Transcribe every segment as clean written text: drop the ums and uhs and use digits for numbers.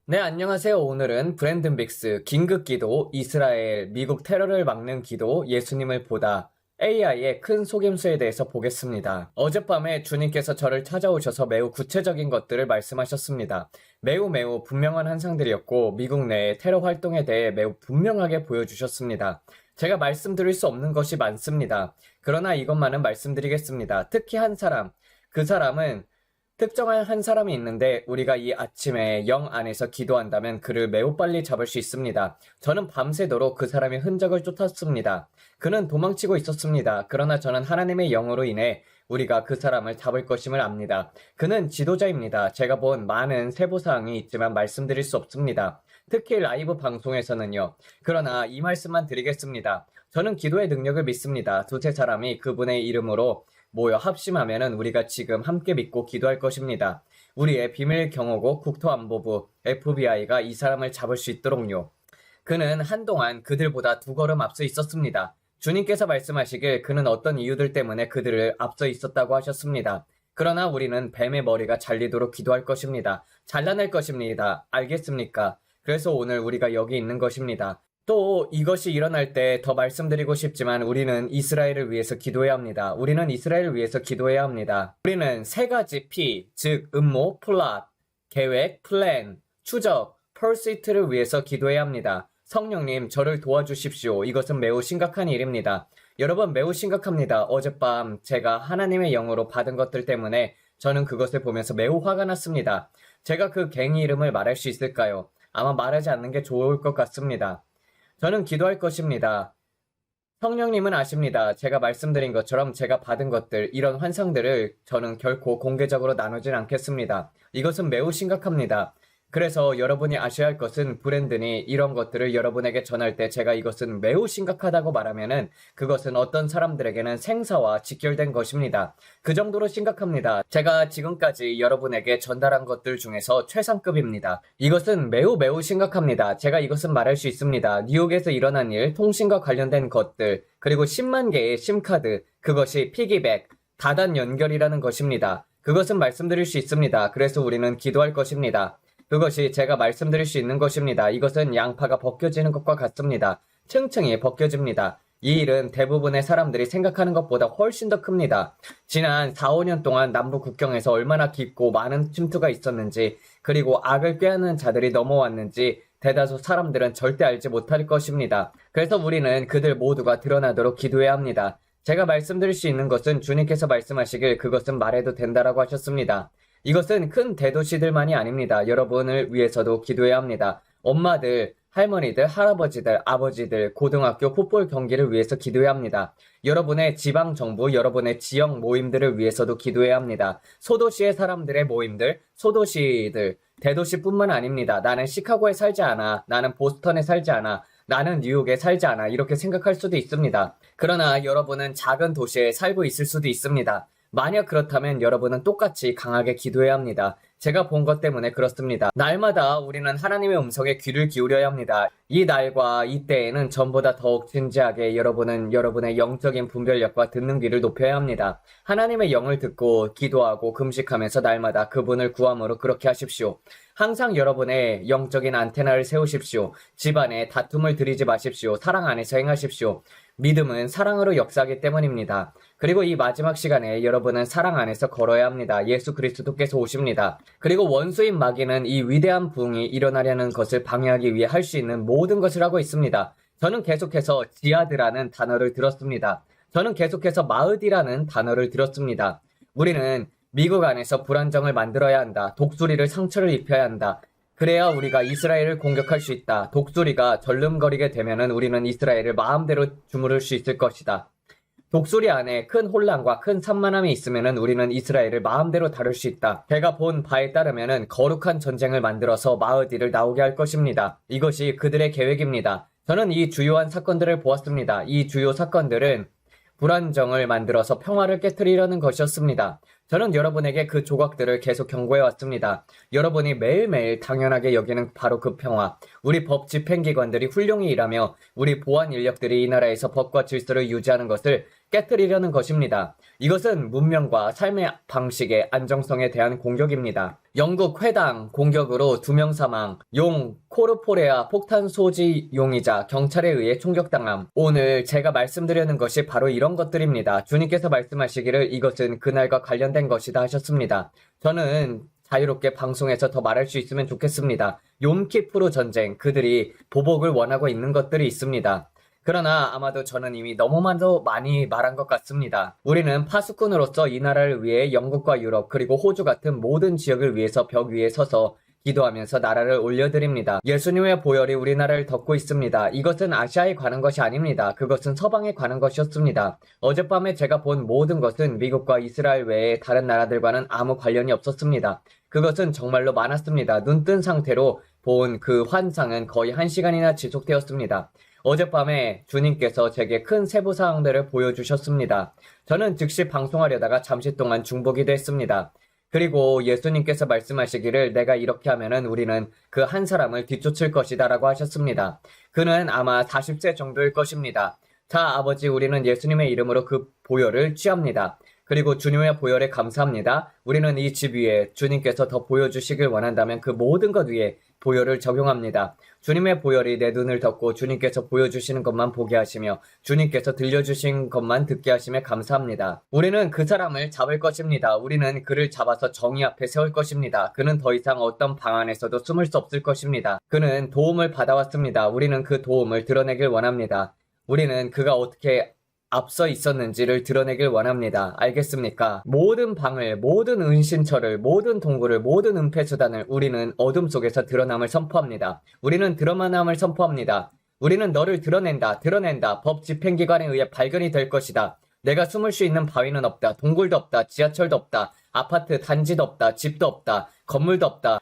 네, 안녕하세요. 오늘은 브랜든 빅스, 긴급기도, 이스라엘, 미국 테러를 막는 기도, 예수님을 보다, AI의 큰 속임수에 대해서 보겠습니다. 어젯밤에 주님께서 저를 찾아오셔서 매우 구체적인 것들을 말씀하셨습니다. 매우 분명한 환상들이었고, 미국 내의 테러 활동에 대해 매우 분명하게 보여주셨습니다. 제가 말씀드릴 수 없는 것이 많습니다. 그러나 이것만은 말씀드리겠습니다. 특히 한 사람, 그 사람은 특정한 한 사람이 있는데 우리가 이 아침에 영 안에서 기도한다면 그를 매우 빨리 잡을 수 있습니다. 저는 밤새도록 그 사람의 흔적을 쫓았습니다. 그는 도망치고 있었습니다. 그러나 저는 하나님의 영으로 인해 우리가 그 사람을 잡을 것임을 압니다. 그는 지도자입니다. 제가 본 많은 세부사항이 있지만 말씀드릴 수 없습니다. 특히 라이브 방송에서는요. 그러나 이 말씀만 드리겠습니다. 저는 기도의 능력을 믿습니다. 두세 사람이 그분의 이름으로 모여 합심하면은 우리가 지금 함께 믿고 기도할 것입니다. 우리의 비밀 경호국 국토안보부 FBI가 이 사람을 잡을 수 있도록요. 그는 한동안 그들보다 두 걸음 앞서 있었습니다. 주님께서 말씀하시길 그는 어떤 이유들 때문에 그들을 앞서 있었다고 하셨습니다. 그러나 우리는 뱀의 머리가 잘리도록 기도할 것입니다. 잘라낼 것입니다. 알겠습니까? 그래서 오늘 우리가 여기 있는 것입니다. 또 이것이 일어날 때 더 말씀드리고 싶지만 우리는 이스라엘을 위해서 기도해야 합니다. 우리는 이스라엘을 위해서 기도해야 합니다. 우리는 세 가지 P, 즉 음모, 플랫, 계획, 플랜, 추적, 퍼시트를 위해서 기도해야 합니다. 성령님, 저를 도와주십시오. 이것은 매우 심각한 일입니다. 여러분, 매우 심각합니다. 어젯밤 제가 하나님의 영으로 받은 것들 때문에 저는 그것을 보면서 매우 화가 났습니다. 제가 그 갱이 이름을 말할 수 있을까요? 아마 말하지 않는 게 좋을 것 같습니다. 저는 기도할 것입니다. 성령님은 아십니다. 제가 말씀드린 것처럼 제가 받은 것들, 이런 환상들을 저는 결코 공개적으로 나누진 않겠습니다. 이것은 매우 심각합니다. 그래서 여러분이 아셔야 할 것은 브랜든이 이런 것들을 여러분에게 전할 때 제가 이것은 매우 심각하다고 말하면은 그것은 어떤 사람들에게는 생사와 직결된 것입니다. 그 정도로 심각합니다. 제가 지금까지 여러분에게 전달한 것들 중에서 최상급입니다. 이것은 매우 심각합니다. 제가 이것은 말할 수 있습니다. 뉴욕에서 일어난 일, 통신과 관련된 것들, 그리고 10만 개의 심카드, 그것이 피기백, 다단 연결이라는 것입니다. 그것은 말씀드릴 수 있습니다. 그래서 우리는 기도할 것입니다. 그것이 제가 말씀드릴 수 있는 것입니다. 이것은 양파가 벗겨지는 것과 같습니다. 층층이 벗겨집니다. 이 일은 대부분의 사람들이 생각하는 것보다 훨씬 더 큽니다. 지난 4, 5년 동안 남북 국경에서 얼마나 깊고 많은 침투가 있었는지, 그리고 악을 꾀하는 자들이 넘어왔는지 대다수 사람들은 절대 알지 못할 것입니다. 그래서 우리는 그들 모두가 드러나도록 기도해야 합니다. 제가 말씀드릴 수 있는 것은 주님께서 말씀하시길 그것은 말해도 된다라고 하셨습니다. 이것은 큰 대도시들만이 아닙니다. 여러분을 위해서도 기도해야 합니다. 엄마들, 할머니들, 할아버지들, 아버지들, 고등학교 풋볼 경기를 위해서 기도해야 합니다. 여러분의 지방정부, 여러분의 지역 모임들을 위해서도 기도해야 합니다. 소도시의 사람들의 모임들, 소도시들, 대도시뿐만 아닙니다. 나는 시카고에 살지 않아. 나는 보스턴에 살지 않아. 나는 뉴욕에 살지 않아. 이렇게 생각할 수도 있습니다. 그러나 여러분은 작은 도시에 살고 있을 수도 있습니다. 만약 그렇다면 여러분은 똑같이 강하게 기도해야 합니다. 제가 본 것 때문에 그렇습니다. 날마다 우리는 하나님의 음성에 귀를 기울여야 합니다. 이 날과 이 때에는 전보다 더욱 진지하게 여러분은 여러분의 영적인 분별력과 듣는 귀를 높여야 합니다. 하나님의 영을 듣고 기도하고 금식하면서 날마다 그분을 구함으로 그렇게 하십시오. 항상 여러분의 영적인 안테나를 세우십시오. 집안에 다툼을 들이지 마십시오. 사랑 안에서 행하십시오. 믿음은 사랑으로 역사하기 때문입니다. 그리고 이 마지막 시간에 여러분은 사랑 안에서 걸어야 합니다. 예수 그리스도께서 오십니다. 그리고 원수인 마귀는 이 위대한 부흥이 일어나려는 것을 방해하기 위해 할 수 있는 모든 것을 하고 있습니다. 저는 계속해서 지하드라는 단어를 들었습니다. 저는 계속해서 마으디라는 단어를 들었습니다. 우리는 미국 안에서 불안정을 만들어야 한다. 독수리를 상처를 입혀야 한다. 그래야 우리가 이스라엘을 공격할 수 있다. 독수리가 절름거리게 되면은 우리는 이스라엘을 마음대로 주무를 수 있을 것이다. 독수리 안에 큰 혼란과 큰 산만함이 있으면은 우리는 이스라엘을 마음대로 다룰 수 있다. 제가 본 바에 따르면은 거룩한 전쟁을 만들어서 마으디를 나오게 할 것입니다. 이것이 그들의 계획입니다. 저는 이 주요한 사건들을 보았습니다. 이 주요 사건들은 불안정을 만들어서 평화를 깨뜨리려는 것이었습니다. 저는 여러분에게 그 조각들을 계속 경고해 왔습니다. 여러분이 매일매일 당연하게 여기는 바로 그 평화. 우리 법 집행기관들이 훌륭히 일하며 우리 보안 인력들이 이 나라에서 법과 질서를 유지하는 것을 깨뜨리려는 것입니다. 이것은 문명과 삶의 방식의 안정성에 대한 공격입니다. 영국 회당 공격으로 2명 사망, 용 코르포레아 폭탄 소지 용의자 경찰에 의해 총격당함. 오늘 제가 말씀드리는 것이 바로 이런 것들입니다. 주님께서 말씀하시기를 이것은 그날과 관련된 것이다 하셨습니다. 저는 자유롭게 방송에서 더 말할 수 있으면 좋겠습니다. 욤키프르 전쟁, 그들이 보복을 원하고 있는 것들이 있습니다. 그러나 아마도 저는 이미 너무나도 많이 말한 것 같습니다. 우리는 파수꾼으로서 이 나라를 위해 영국과 유럽 그리고 호주 같은 모든 지역을 위해서 벽 위에 서서 기도하면서 나라를 올려드립니다. 예수님의 보혈이 우리나라를 덮고 있습니다. 이것은 아시아에 관한 것이 아닙니다. 그것은 서방에 관한 것이었습니다. 어젯밤에 제가 본 모든 것은 미국과 이스라엘 외에 다른 나라들과는 아무 관련이 없었습니다. 그것은 정말로 많았습니다. 눈뜬 상태로 본 그 환상은 거의 1시간이나 지속되었습니다. 어젯밤에 주님께서 제게 큰 세부사항들을 보여주셨습니다. 저는 즉시 방송하려다가 잠시 동안 중보기도 했습니다. 그리고 예수님께서 말씀하시기를 내가 이렇게 하면은 우리는 그 한 사람을 뒤쫓을 것이다 라고 하셨습니다. 그는 아마 40세 정도일 것입니다. 자, 아버지, 우리는 예수님의 이름으로 그 보혈을 취합니다. 그리고 주님의 보혈에 감사합니다. 우리는 이 집 위에 주님께서 더 보여주시길 원한다면 그 모든 것 위에 보혈을 적용합니다. 주님의 보혈이 내 눈을 덮고 주님께서 보여주시는 것만 보게 하시며 주님께서 들려주신 것만 듣게 하시며 감사합니다. 우리는 그 사람을 잡을 것입니다. 우리는 그를 잡아서 정의 앞에 세울 것입니다. 그는 더 이상 어떤 방 안에서도 숨을 수 없을 것입니다. 그는 도움을 받아왔습니다. 우리는 그 도움을 드러내길 원합니다. 우리는 그가 어떻게 앞서 있었는지를 드러내길 원합니다. 알겠습니까? 모든 방을, 모든 은신처를, 모든 동굴을, 모든 은폐수단을 우리는 어둠 속에서 드러남을 선포합니다. 우리는 드러남을 선포합니다. 우리는 너를 드러낸다. 법 집행기관에 의해 발견이 될 것이다. 내가 숨을 수 있는 바위는 없다. 동굴도 없다. 지하철도 없다. 아파트 단지도 없다. 집도 없다. 건물도 없다.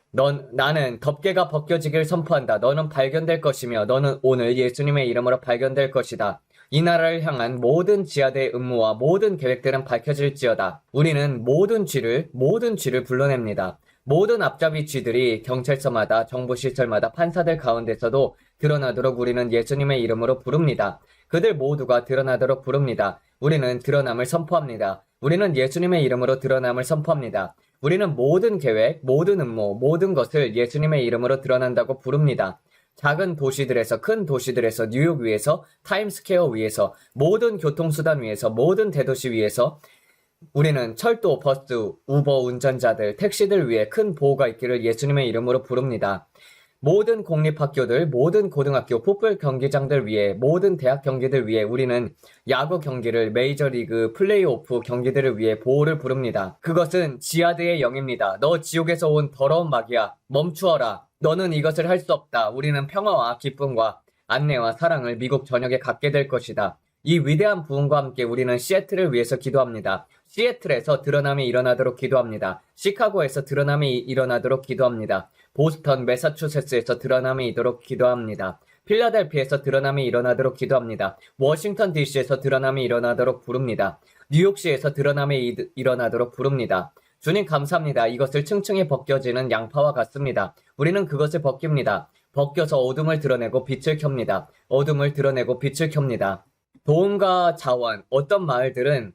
나는 덮개가 벗겨지길 선포한다. 너는 발견될 것이며 너는 오늘 예수님의 이름으로 발견될 것이다. 이 나라를 향한 모든 지하대의 음모와 모든 계획들은 밝혀질지어다. 우리는 모든 쥐를 불러냅니다. 모든 앞잡이 쥐들이 경찰서마다 정부시설마다 판사들 가운데서도 드러나도록 우리는 예수님의 이름으로 부릅니다. 그들 모두가 드러나도록 부릅니다. 우리는 드러남을 선포합니다. 우리는 예수님의 이름으로 드러남을 선포합니다. 우리는 모든 계획, 모든 음모, 모든 것을 예수님의 이름으로 드러난다고 부릅니다. 작은 도시들에서 큰 도시들에서 뉴욕 위에서 타임스퀘어 위에서 모든 교통수단 위에서 모든 대도시 위에서 우리는 철도, 버스, 우버 운전자들, 택시들 위해 큰 보호가 있기를 예수님의 이름으로 부릅니다. 모든 공립학교들, 모든 고등학교, 풋볼 경기장들 위해 모든 대학 경기들 위해 우리는 야구 경기를 메이저리그 플레이오프 경기들을 위해 보호를 부릅니다. 그것은 지하드의 영입니다. 너 지옥에서 온 더러운 마귀야. 멈추어라. 너는 이것을 할 수 없다. 우리는 평화와 기쁨과 안내와 사랑을 미국 전역에 갖게 될 것이다. 이 위대한 부흥과 함께 우리는 시애틀을 위해서 기도합니다. 시애틀에서 드러남이 일어나도록 기도합니다. 시카고에서 드러남이 일어나도록 기도합니다. 보스턴, 매사추세츠에서 드러남이 있도록 기도합니다. 필라델피아에서 드러남이 일어나도록 기도합니다. 워싱턴 DC에서 드러남이 일어나도록 부릅니다. 뉴욕시에서 드러남이 일어나도록 부릅니다. 주님 감사합니다. 이것을 층층이 벗겨지는 양파와 같습니다. 우리는 그것을 벗깁니다. 벗겨서 어둠을 드러내고 빛을 켭니다. 어둠을 드러내고 빛을 켭니다. 도움과 자원, 어떤 마을들은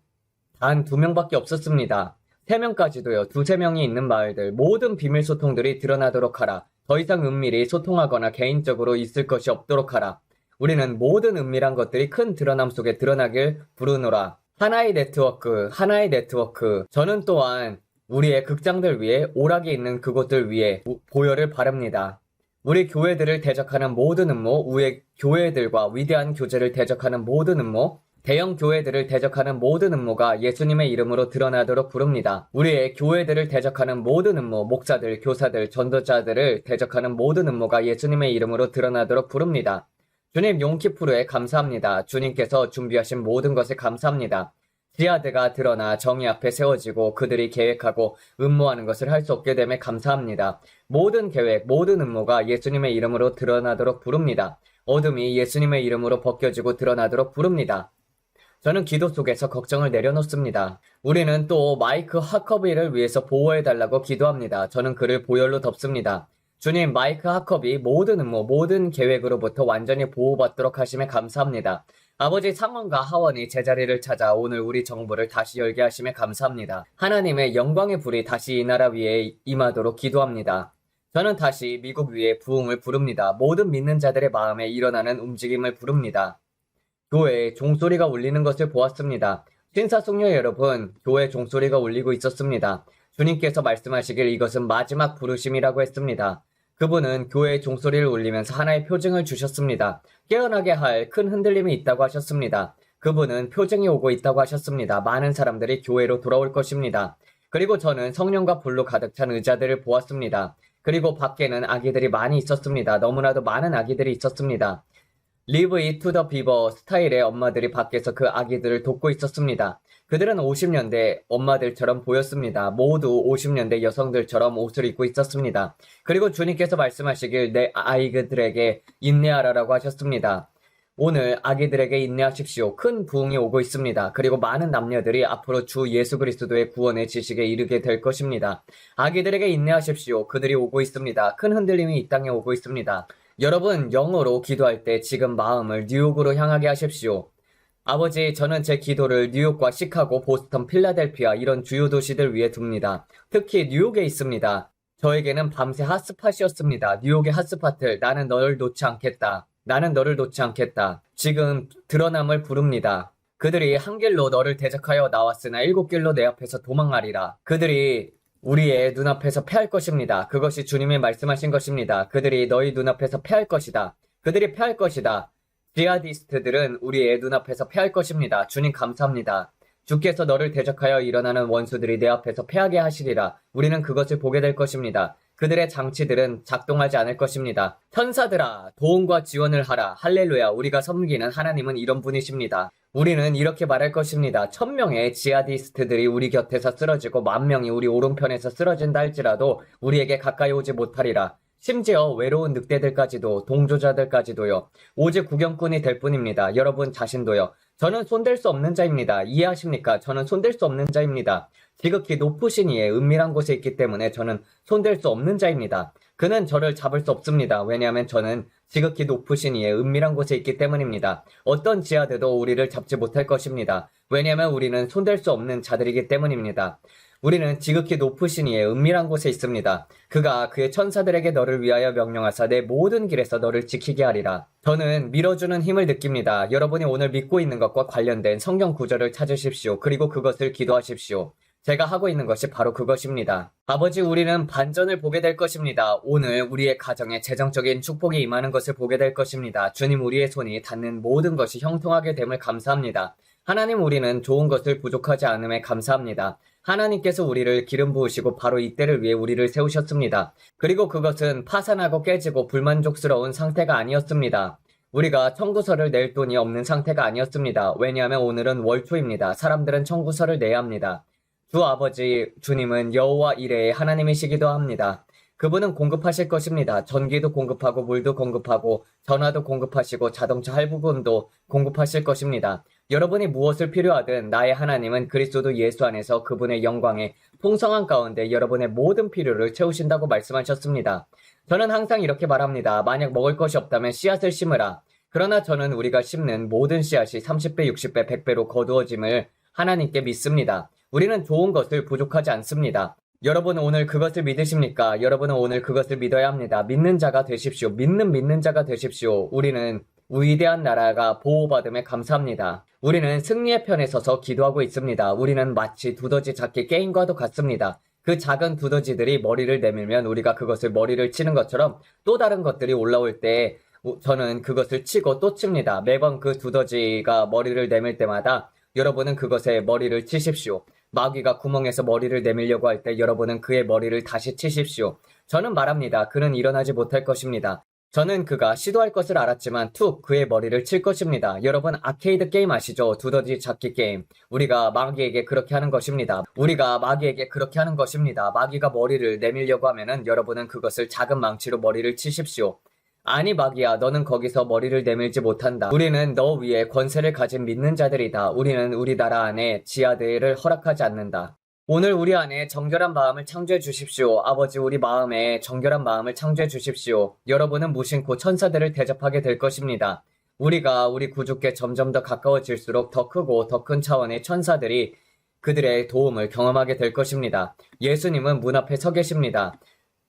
단 2명밖에 없었습니다. 3명까지도요. 2-3명이 있는 마을들, 모든 비밀 소통들이 드러나도록 하라. 더 이상 은밀히 소통하거나 개인적으로 있을 것이 없도록 하라. 우리는 모든 은밀한 것들이 큰 드러남 속에 드러나길 부르노라. 하나의 네트워크. 저는 또한 우리의 극장들 위에 오락이 있는 그곳들 위에 보혈을 바릅니다. 우리 교회들을 대적하는 모든 음모, 우리 교회들과 위대한 교제를 대적하는 모든 음모, 대형 교회들을 대적하는 모든 음모가 예수님의 이름으로 드러나도록 부릅니다. 우리의 교회들을 대적하는 모든 음모, 목사들, 교사들, 전도자들을 대적하는 모든 음모가 예수님의 이름으로 드러나도록 부릅니다. 주님 용키푸르에 감사합니다. 주님께서 준비하신 모든 것에 감사합니다. 지하드가 드러나 정의 앞에 세워지고 그들이 계획하고 음모하는 것을 할 수 없게 됨에 감사합니다. 모든 계획, 모든 음모가 예수님의 이름으로 드러나도록 부릅니다. 어둠이 예수님의 이름으로 벗겨지고 드러나도록 부릅니다. 저는 기도 속에서 걱정을 내려놓습니다. 우리는 또 마이크 하커비를 위해서 보호해달라고 기도합니다. 저는 그를 보혈로 덮습니다. 주님, 마이크 하커비 모든 음모, 모든 계획으로부터 완전히 보호받도록 하심에 감사합니다. 아버지 상원과 하원이 제자리를 찾아 오늘 우리 정부를 다시 열게 하심에 감사합니다. 하나님의 영광의 불이 다시 이 나라 위에 임하도록 기도합니다. 저는 다시 미국 위에 부흥을 부릅니다. 모든 믿는 자들의 마음에 일어나는 움직임을 부릅니다. 교회에 종소리가 울리는 것을 보았습니다. 신사숙녀 여러분, 교회 종소리가 울리고 있었습니다. 주님께서 말씀하시길 이것은 마지막 부르심이라고 했습니다. 그분은 교회의 종소리를 울리면서 하나의 표징을 주셨습니다. 깨어나게 할 큰 흔들림이 있다고 하셨습니다. 그분은 표징이 오고 있다고 하셨습니다. 많은 사람들이 교회로 돌아올 것입니다. 그리고 저는 성령과 불로 가득 찬 의자들을 보았습니다. 그리고 밖에는 아기들이 많이 있었습니다. 너무나도 많은 아기들이 있었습니다. Live it to the beaver 스타일의 엄마들이 밖에서 그 아기들을 돕고 있었습니다. 그들은 50년대 엄마들처럼 보였습니다. 모두 50년대 여성들처럼 옷을 입고 있었습니다. 그리고 주님께서 말씀하시길 내 아이들에게 인내하라라고 하셨습니다. 오늘 아기들에게 인내하십시오. 큰 부흥이 오고 있습니다. 그리고 많은 남녀들이 앞으로 주 예수 그리스도의 구원의 지식에 이르게 될 것입니다. 아기들에게 인내하십시오. 그들이 오고 있습니다. 큰 흔들림이 이 땅에 오고 있습니다. 여러분, 영어로 기도할 때 지금 마음을 뉴욕으로 향하게 하십시오. 아버지, 저는 제 기도를 뉴욕과 시카고, 보스턴, 필라델피아 이런 주요 도시들 위에 둡니다. 특히 뉴욕에 있습니다. 저에게는 밤새 핫스팟이었습니다. 뉴욕의 핫스팟을 나는 너를 놓지 않겠다. 나는 너를 놓지 않겠다. 지금 드러남을 부릅니다. 그들이 한 길로 너를 대적하여 나왔으나 일곱 길로 내 앞에서 도망하리라. 그들이 우리의 눈앞에서 패할 것입니다. 그것이 주님이 말씀하신 것입니다. 그들이 너희 눈앞에서 패할 것이다. 그들이 패할 것이다. 지하디스트들은 우리의 눈앞에서 패할 것입니다. 주님 감사합니다. 주께서 너를 대적하여 일어나는 원수들이 내 앞에서 패하게 하시리라. 우리는 그것을 보게 될 것입니다. 그들의 장치들은 작동하지 않을 것입니다. 천사들아, 도움과 지원을 하라. 할렐루야. 우리가 섬기는 하나님은 이런 분이십니다. 우리는 이렇게 말할 것입니다. 1000명의 지하디스트들이 우리 곁에서 쓰러지고 10,000명이 우리 오른편에서 쓰러진다 할지라도 우리에게 가까이 오지 못하리라. 심지어 외로운 늑대들까지도, 동조자들까지도요. 오직 구경꾼이 될 뿐입니다. 여러분 자신도요. 저는 손댈 수 없는 자입니다. 이해하십니까? 저는 손댈 수 없는 자입니다. 지극히 높으신 이의 은밀한 곳에 있기 때문에 저는 손댈 수 없는 자입니다. 그는 저를 잡을 수 없습니다. 왜냐하면 저는 지극히 높으신 이의 은밀한 곳에 있기 때문입니다. 어떤 지하들도 우리를 잡지 못할 것입니다. 왜냐하면 우리는 손댈 수 없는 자들이기 때문입니다. 우리는 지극히 높으신 이의 은밀한 곳에 있습니다. 그가 그의 천사들에게 너를 위하여 명령하사 내 모든 길에서 너를 지키게 하리라. 저는 밀어주는 힘을 느낍니다. 여러분이 오늘 믿고 있는 것과 관련된 성경 구절을 찾으십시오. 그리고 그것을 기도하십시오. 제가 하고 있는 것이 바로 그것입니다. 아버지, 우리는 반전을 보게 될 것입니다. 오늘 우리의 가정에 재정적인 축복이 임하는 것을 보게 될 것입니다. 주님, 우리의 손이 닿는 모든 것이 형통하게 됨을 감사합니다. 하나님, 우리는 좋은 것을 부족하지 않음에 감사합니다. 하나님께서 우리를 기름 부으시고 바로 이때를 위해 우리를 세우셨습니다. 그리고 그것은 파산하고 깨지고 불만족스러운 상태가 아니었습니다. 우리가 청구서를 낼 돈이 없는 상태가 아니었습니다. 왜냐하면 오늘은 월초입니다. 사람들은 청구서를 내야 합니다. 주 아버지 주님은 여호와 이레의 하나님이시기도 합니다. 그분은 공급하실 것입니다. 전기도 공급하고 물도 공급하고 전화도 공급하시고 자동차 할부금도 공급하실 것입니다. 여러분이 무엇을 필요하든 나의 하나님은 그리스도 예수 안에서 그분의 영광의 풍성한 가운데 여러분의 모든 필요를 채우신다고 말씀하셨습니다. 저는 항상 이렇게 말합니다. 만약 먹을 것이 없다면 씨앗을 심으라. 그러나 저는 우리가 심는 모든 씨앗이 30배, 60배, 100배로 거두어짐을 하나님께 믿습니다. 우리는 좋은 것을 부족하지 않습니다. 여러분은 오늘 그것을 믿으십니까? 여러분은 오늘 그것을 믿어야 합니다. 믿는 자가 되십시오. 믿는 자가 되십시오. 우리는 위대한 나라가 보호받음에 감사합니다. 우리는 승리의 편에 서서 기도하고 있습니다. 우리는 마치 두더지 잡기 게임과도 같습니다. 그 작은 두더지들이 머리를 내밀면 우리가 그것을 머리를 치는 것처럼 또 다른 것들이 올라올 때 저는 그것을 치고 또 칩니다. 매번 그 두더지가 머리를 내밀 때마다 여러분은 그것에 머리를 치십시오. 마귀가 구멍에서 머리를 내밀려고 할 때 여러분은 그의 머리를 다시 치십시오. 저는 말합니다. 그는 일어나지 못할 것입니다. 저는 그가 시도할 것을 알았지만 툭 그의 머리를 칠 것입니다. 여러분 아케이드 게임 아시죠? 두더지 잡기 게임. 우리가 마귀에게 그렇게 하는 것입니다. 마귀가 머리를 내밀려고 하면은 여러분은 그것을 작은 망치로 머리를 치십시오. 아니 마귀야, 너는 거기서 머리를 내밀지 못한다. 우리는 너 위에 권세를 가진 믿는 자들이다. 우리는 우리 나라 안에 지하들을 허락하지 않는다. 오늘 우리 안에 정결한 마음을 창조해 주십시오. 아버지, 우리 마음에 정결한 마음을 창조해 주십시오. 여러분은 무심코 천사들을 대접하게 될 것입니다. 우리가 우리 구주께 점점 더 가까워질수록 더 크고 더 큰 차원의 천사들이 그들의 도움을 경험하게 될 것입니다. 예수님은 문 앞에 서 계십니다.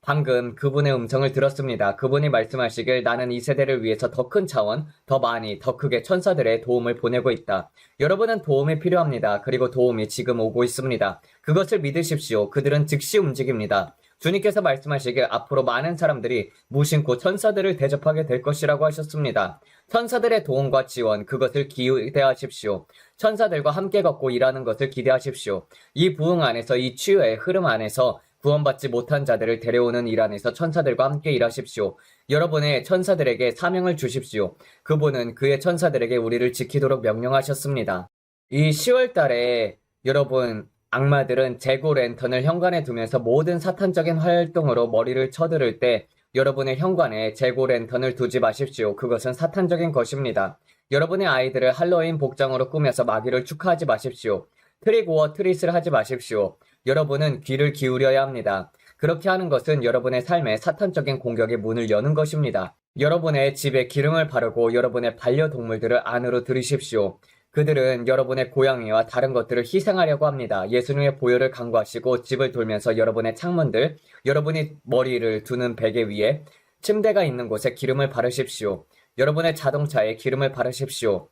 방금 그분의 음성을 들었습니다. 그분이 말씀하시길 나는 이 세대를 위해서 더 큰 차원, 더 많이, 더 크게 천사들의 도움을 보내고 있다. 여러분은 도움이 필요합니다. 그리고 도움이 지금 오고 있습니다. 그것을 믿으십시오. 그들은 즉시 움직입니다. 주님께서 말씀하시길 앞으로 많은 사람들이 무심코 천사들을 대접하게 될 것이라고 하셨습니다. 천사들의 도움과 지원, 그것을 기대하십시오. 천사들과 함께 걷고 일하는 것을 기대하십시오. 이 부흥 안에서, 이 치유의 흐름 안에서 구원받지 못한 자들을 데려오는 일 안에서 천사들과 함께 일하십시오. 여러분의 천사들에게 사명을 주십시오. 그분은 그의 천사들에게 우리를 지키도록 명령하셨습니다. 이 10월 달에 여러분 악마들은 재고 랜턴을 현관에 두면서 모든 사탄적인 활동으로 머리를 쳐들을 때 여러분의 현관에 재고 랜턴을 두지 마십시오. 그것은 사탄적인 것입니다. 여러분의 아이들을 할로윈 복장으로 꾸며서 마귀를 축하하지 마십시오. 트릭 오어 트릿을 하지 마십시오. 여러분은 귀를 기울여야 합니다. 그렇게 하는 것은 여러분의 삶에 사탄적인 공격의 문을 여는 것입니다. 여러분의 집에 기름을 바르고 여러분의 반려동물들을 안으로 들이십시오. 그들은 여러분의 고양이와 다른 것들을 희생하려고 합니다. 예수님의 보혈을 간구하시고 집을 돌면서 여러분의 창문들, 여러분이 머리를 두는 베개 위에 침대가 있는 곳에 기름을 바르십시오. 여러분의 자동차에 기름을 바르십시오.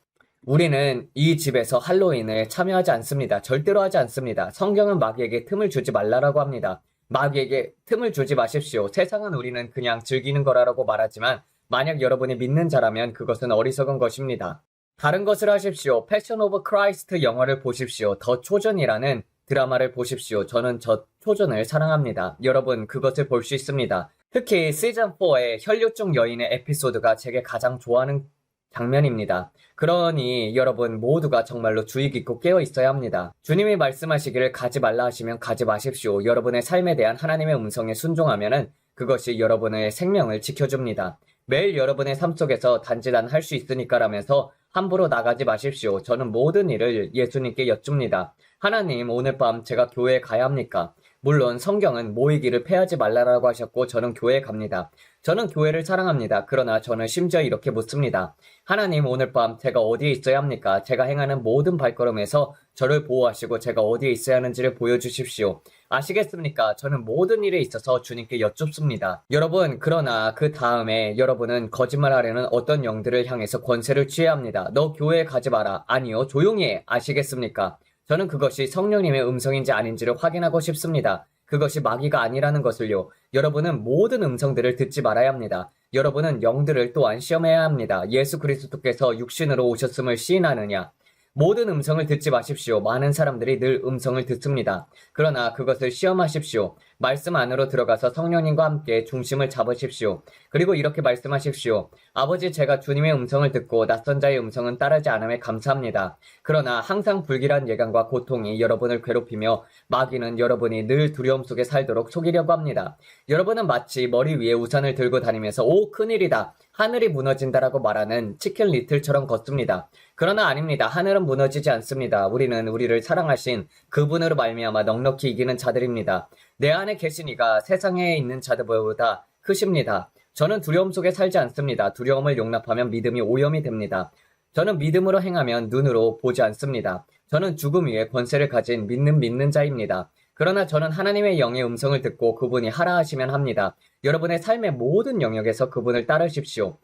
우리는 이 집에서 할로윈을 참여하지 않습니다. 절대로 하지 않습니다. 성경은 마귀에게 틈을 주지 말라라고 합니다. 마귀에게 틈을 주지 마십시오. 세상은 우리는 그냥 즐기는 거라고 말하지만 만약 여러분이 믿는 자라면 그것은 어리석은 것입니다. 다른 것을 하십시오. 패션 오브 크라이스트 영화를 보십시오. 더 초전이라는 드라마를 보십시오. 저는 저 초전을 사랑합니다. 여러분 그것을 볼 수 있습니다. 특히 시즌4의 혈류증 여인의 에피소드가 제게 가장 좋아하는 장면입니다. 그러니 여러분 모두가 정말로 주의 깊고 깨어 있어야 합니다. 주님이 말씀하시기를 가지 말라 하시면 가지 마십시오. 여러분의 삶에 대한 하나님의 음성에 순종하면은 그것이 여러분의 생명을 지켜줍니다. 매일 여러분의 삶 속에서 단지 난 할 수 있으니까라면서 함부로 나가지 마십시오. 저는 모든 일을 예수님께 여쭙니다. 하나님, 오늘 밤 제가 교회에 가야 합니까? 물론 성경은 모이기를 패하지 말라라고 하셨고 저는 교회에 갑니다. 저는 교회를 사랑합니다. 그러나 저는 심지어 이렇게 묻습니다. 하나님, 오늘 밤 제가 어디에 있어야 합니까? 제가 행하는 모든 발걸음에서 저를 보호하시고 제가 어디에 있어야 하는지를 보여주십시오. 아시겠습니까? 저는 모든 일에 있어서 주님께 여쭙습니다. 여러분, 그러나 그 다음에 여러분은 거짓말하려는 어떤 영들을 향해서 권세를 취해야 합니다. 너 교회에 가지 마라. 아니요, 조용히 해. 아시겠습니까? 저는 그것이 성령님의 음성인지 아닌지를 확인하고 싶습니다. 그것이 마귀가 아니라는 것을요. 여러분은 모든 음성들을 듣지 말아야 합니다. 여러분은 영들을 또한 시험해야 합니다. 예수 그리스도께서 육신으로 오셨음을 시인하느냐? 모든 음성을 듣지 마십시오. 많은 사람들이 늘 음성을 듣습니다. 그러나 그것을 시험하십시오. 말씀 안으로 들어가서 성령님과 함께 중심을 잡으십시오. 그리고 이렇게 말씀하십시오. 아버지, 제가 주님의 음성을 듣고 낯선 자의 음성은 따르지 않음에 감사합니다. 그러나 항상 불길한 예감과 고통이 여러분을 괴롭히며 마귀는 여러분이 늘 두려움 속에 살도록 속이려고 합니다. 여러분은 마치 머리 위에 우산을 들고 다니면서 오, 큰일이다. 하늘이 무너진다라고 말하는 치킨 리틀처럼 걷습니다. 그러나 아닙니다. 하늘은 무너지지 않습니다. 우리는 우리를 사랑하신 그분으로 말미암아 넉넉히 이기는 자들입니다. 내 안에 계신 이가 세상에 있는 자들보다 크십니다. 저는 두려움 속에 살지 않습니다. 두려움을 용납하면 믿음이 오염이 됩니다. 저는 믿음으로 행하면 눈으로 보지 않습니다. 저는 죽음 위에 권세를 가진 믿는 자입니다. 그러나 저는 하나님의 영의 음성을 듣고 그분이 하라 하시면 합니다. 여러분의 삶의 모든 영역에서 그분을 따르십시오.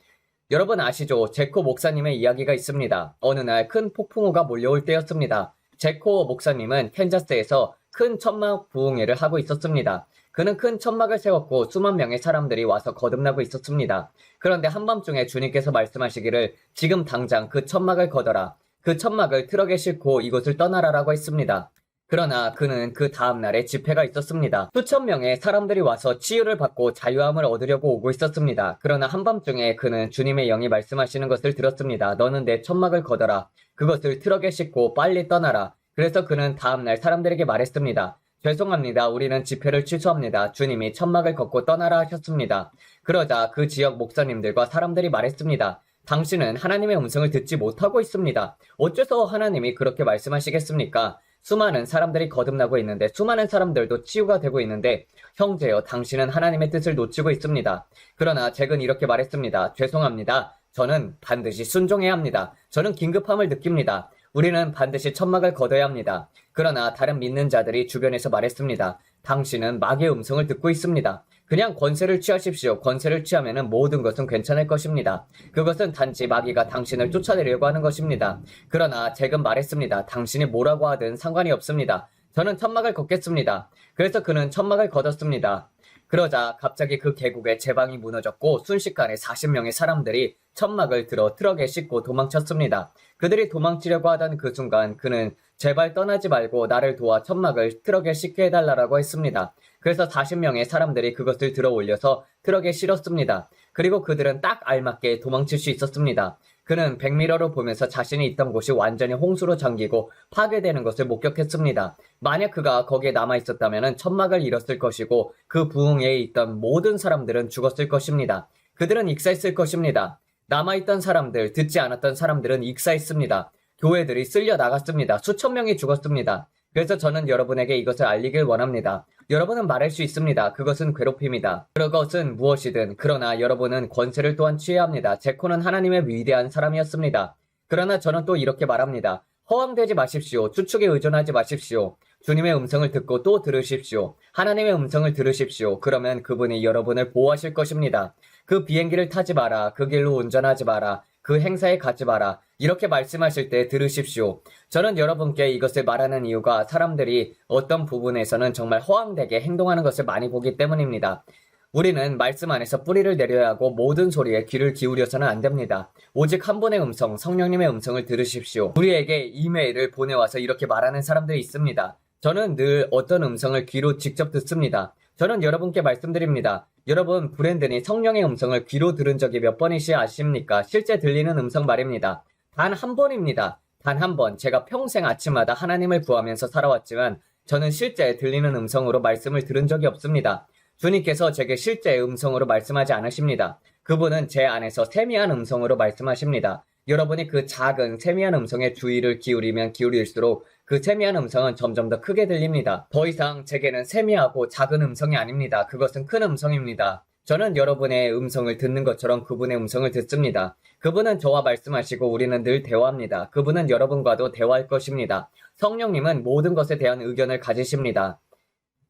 여러분 아시죠? 제코 목사님의 이야기가 있습니다. 어느 날 큰 폭풍우가 몰려올 때였습니다. 제코 목사님은 캔자스에서 큰 천막 부흥회를 하고 있었습니다. 그는 큰 천막을 세웠고 수만 명의 사람들이 와서 거듭나고 있었습니다. 그런데 한밤중에 주님께서 말씀하시기를 지금 당장 그 천막을 걷어라. 그 천막을 트럭에 싣고 이곳을 떠나라라고 했습니다. 그러나 그는 그 다음날에 집회가 있었습니다. 수천 명의 사람들이 와서 치유를 받고 자유함을 얻으려고 오고 있었습니다. 그러나 한밤중에 그는 주님의 영이 말씀하시는 것을 들었습니다. 너는 내 천막을 걷어라. 그것을 트럭에 싣고 빨리 떠나라. 그래서 그는 다음날 사람들에게 말했습니다. 죄송합니다. 우리는 집회를 취소합니다. 주님이 천막을 걷고 떠나라 하셨습니다. 그러자 그 지역 목사님들과 사람들이 말했습니다. 당신은 하나님의 음성을 듣지 못하고 있습니다. 어째서 하나님이 그렇게 말씀하시겠습니까? 수많은 사람들이 거듭나고 있는데 수많은 사람들도 치유가 되고 있는데 형제여 당신은 하나님의 뜻을 놓치고 있습니다. 그러나 잭은 이렇게 말했습니다. 죄송합니다. 저는 반드시 순종해야 합니다. 저는 긴급함을 느낍니다. 우리는 반드시 천막을 걷어야 합니다. 그러나 다른 믿는 자들이 주변에서 말했습니다. 당신은 마귀의 음성을 듣고 있습니다. 그냥 권세를 취하십시오. 권세를 취하면 모든 것은 괜찮을 것입니다. 그것은 단지 마귀가 당신을 쫓아내려고 하는 것입니다. 그러나 잭은 말했습니다. 당신이 뭐라고 하든 상관이 없습니다. 저는 천막을 걷겠습니다. 그래서 그는 천막을 걷었습니다. 그러자 갑자기 그 계곡에 제방이 무너졌고 순식간에 40명의 사람들이 천막을 들어 트럭에 싣고 도망쳤습니다. 그들이 도망치려고 하던 그 순간 그는 제발 떠나지 말고 나를 도와 천막을 트럭에 싣게 해달라고 했습니다. 그래서 40명의 사람들이 그것을 들어 올려서 트럭에 실었습니다. 그리고 그들은 딱 알맞게 도망칠 수 있었습니다. 그는 백미러로 보면서 자신이 있던 곳이 완전히 홍수로 잠기고 파괴되는 것을 목격했습니다. 만약 그가 거기에 남아있었다면 천막을 잃었을 것이고 그 부흥회에 있던 모든 사람들은 죽었을 것입니다. 그들은 익사했을 것입니다. 남아있던 사람들, 듣지 않았던 사람들은 익사했습니다. 교회들이 쓸려 나갔습니다. 수천 명이 죽었습니다. 그래서 저는 여러분에게 이것을 알리길 원합니다. 여러분은 말할 수 있습니다. 그것은 괴롭힘이다. 그것은 무엇이든. 그러나 여러분은 권세를 또한 취해야 합니다. 제코는 하나님의 위대한 사람이었습니다. 그러나 저는 또 이렇게 말합니다. 허황되지 마십시오. 추측에 의존하지 마십시오. 주님의 음성을 듣고 또 들으십시오. 하나님의 음성을 들으십시오. 그러면 그분이 여러분을 보호하실 것입니다. 그 비행기를 타지 마라. 그 길로 운전하지 마라. 그 행사에 가지 마라. 이렇게 말씀하실 때 들으십시오. 저는 여러분께 이것을 말하는 이유가 사람들이 어떤 부분에서는 정말 허황되게 행동하는 것을 많이 보기 때문입니다. 우리는 말씀 안에서 뿌리를 내려야 하고 모든 소리에 귀를 기울여서는 안 됩니다. 오직 한 분의 음성, 성령님의 음성을 들으십시오. 우리에게 이메일을 보내와서 이렇게 말하는 사람들이 있습니다. 저는 늘 어떤 음성을 귀로 직접 듣습니다. 저는 여러분께 말씀드립니다. 여러분, 브랜든이 성령의 음성을 귀로 들은 적이 몇 번이시 아십니까? 실제 들리는 음성 말입니다. 단 한 번입니다. 단 한 번. 제가 평생 아침마다 하나님을 구하면서 살아왔지만 저는 실제 들리는 음성으로 말씀을 들은 적이 없습니다. 주님께서 제게 실제 음성으로 말씀하지 않으십니다. 그분은 제 안에서 세미한 음성으로 말씀하십니다. 여러분이 그 작은 세미한 음성에 주의를 기울이면 기울일수록 그 세미한 음성은 점점 더 크게 들립니다. 더 이상 제게는 세미하고 작은 음성이 아닙니다. 그것은 큰 음성입니다. 저는 여러분의 음성을 듣는 것처럼 그분의 음성을 듣습니다. 그분은 저와 말씀하시고 우리는 늘 대화합니다. 그분은 여러분과도 대화할 것입니다. 성령님은 모든 것에 대한 의견을 가지십니다.